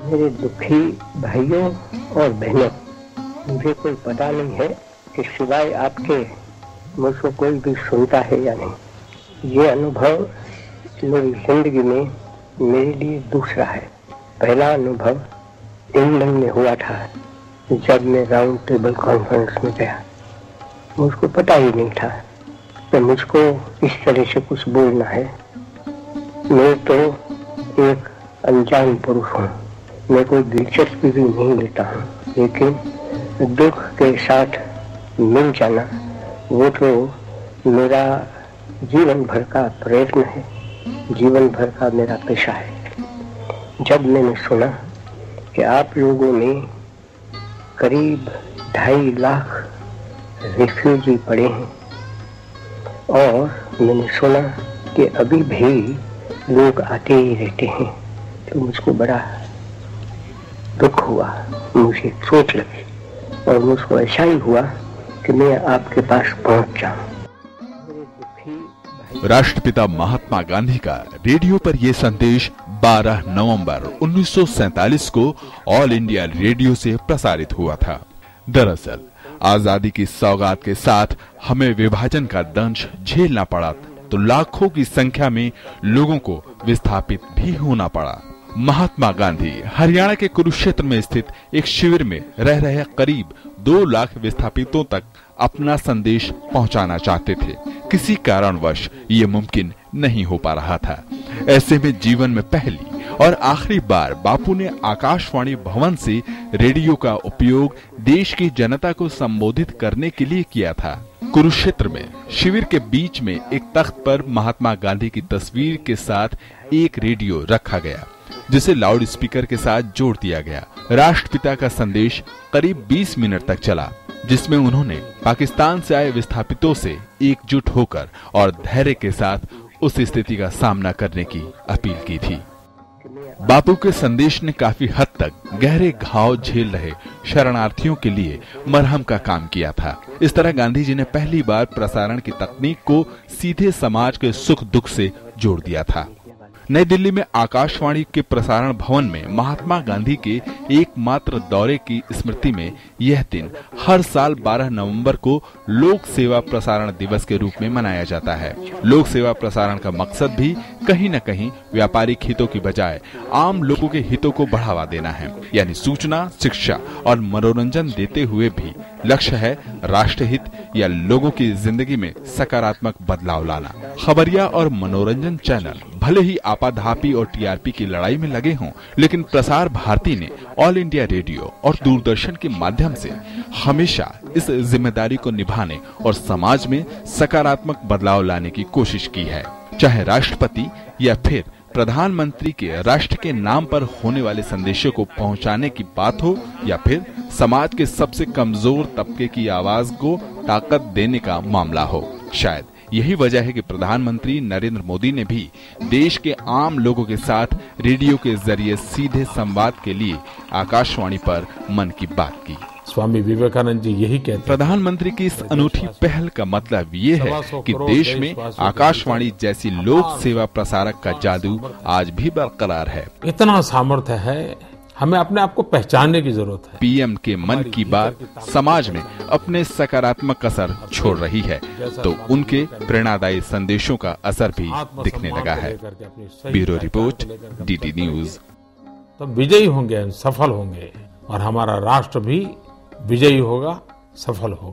मेरे दुखी भाइयों और बहनों, मुझे कोई पता नहीं है कि सिवाय आपके मुझको कोई भी सुनता है या नहीं। ये अनुभव मेरी जिंदगी में मेरे लिए दूसरा है। पहला अनुभव इंग्लैंड में हुआ था, जब मैं राउंड टेबल कॉन्फ्रेंस में गया। मुझको पता ही नहीं था कि मुझको इस तरह से कुछ बोलना है। मैं तो एक अनजान पुरुष हूँ, मैं कोई दिलचस्पी भी नहीं लेता हूँ, लेकिन दुख के साथ मिल जाना वो तो मेरा जीवन भर का प्रयत्न है, जीवन भर का मेरा पेशा है। जब मैंने सुना कि आप लोगों में करीब 2.5 लाख रिफ्यूजी पड़े हैं और मैंने सुना कि अभी भी लोग आते ही रहते हैं, तो मुझको बड़ा दुख हुआ, मुझे चोट लगी और मुझको ऐसा ही हुआ कि मैं आपके पास पहुंच जाऊं। राष्ट्रपिता महात्मा गांधी का रेडियो पर यह संदेश 12 नवंबर 1947 को ऑल इंडिया रेडियो से प्रसारित हुआ था। दरअसल आजादी की सौगात के साथ हमें विभाजन का दंश झेलना पड़ा, तो लाखों की संख्या में लोगों को विस्थापित भी होना पड़ा। महात्मा गांधी हरियाणा के कुरुक्षेत्र में स्थित एक शिविर में रह रहे करीब 2 लाख विस्थापितों तक अपना संदेश पहुंचाना चाहते थे। किसी कारणवश ये मुमकिन नहीं हो पा रहा था। ऐसे में जीवन में पहली और आखिरी बार बापू ने आकाशवाणी भवन से रेडियो का उपयोग देश की जनता को संबोधित करने के लिए किया था। कुरुक्षेत्र में शिविर के बीच में एक तख्त पर महात्मा गांधी की तस्वीर के साथ एक रेडियो रखा गया, जिसे लाउड स्पीकर के साथ जोड़ दिया गया। राष्ट्रपिता का संदेश करीब 20 मिनट तक चला, जिसमें उन्होंने पाकिस्तान से आए विस्थापितों से एकजुट होकर और धैर्य के साथ उस स्थिति का सामना करने की अपील की थी। बापू के संदेश ने काफी हद तक गहरे घाव झेल रहे शरणार्थियों के लिए मरहम का काम किया था। इस तरह गांधी जी ने पहली बार प्रसारण की तकनीक को सीधे समाज के सुख दुख से जोड़ दिया था। नई दिल्ली में आकाशवाणी के प्रसारण भवन में महात्मा गांधी के एकमात्र दौरे की स्मृति में यह दिन हर साल 12 नवंबर को लोक सेवा प्रसारण दिवस के रूप में मनाया जाता है। लोक सेवा प्रसारण का मकसद भी कहीं न कहीं व्यापारिक हितों की बजाय आम लोगों के हितों को बढ़ावा देना है, यानी सूचना, शिक्षा और मनोरंजन देते हुए भी लक्ष्य है राष्ट्रहित या लोगों की जिंदगी में सकारात्मक बदलाव लाना। खबरिया और मनोरंजन चैनल भले ही आपाधापी और टीआरपी की लड़ाई में लगे हों, लेकिन प्रसार भारती ने ऑल इंडिया रेडियो और दूरदर्शन के माध्यम से हमेशा इस जिम्मेदारी को निभाने और समाज में सकारात्मक बदलाव लाने की कोशिश की है। चाहे राष्ट्रपति या फिर प्रधानमंत्री के राष्ट्र के नाम पर होने वाले संदेशों को पहुंचाने की बात हो, या फिर समाज के सबसे कमजोर तबके की आवाज को ताकत देने का मामला हो। शायद यही वजह है कि प्रधानमंत्री नरेंद्र मोदी ने भी देश के आम लोगों के साथ रेडियो के जरिए सीधे संवाद के लिए आकाशवाणी पर मन की बात की। स्वामी विवेकानंद जी यही कहते हैं। प्रधानमंत्री की इस अनूठी पहल का मतलब ये है कि देश में आकाशवाणी जैसी लोक सेवा प्रसारक का जादू आज भी बरकरार है। इतना सामर्थ्य है, हमें अपने आप को पहचानने की जरूरत है। पीएम के मन की बात समाज में अपने सकारात्मक असर छोड़ रही है, तो उनके प्रेरणादायी संदेशों का असर भी दिखने लगा है। Bureau report, DD news. तो विजयी होंगे, सफल होंगे और हमारा राष्ट्र भी विजयी होगा, सफल होगा।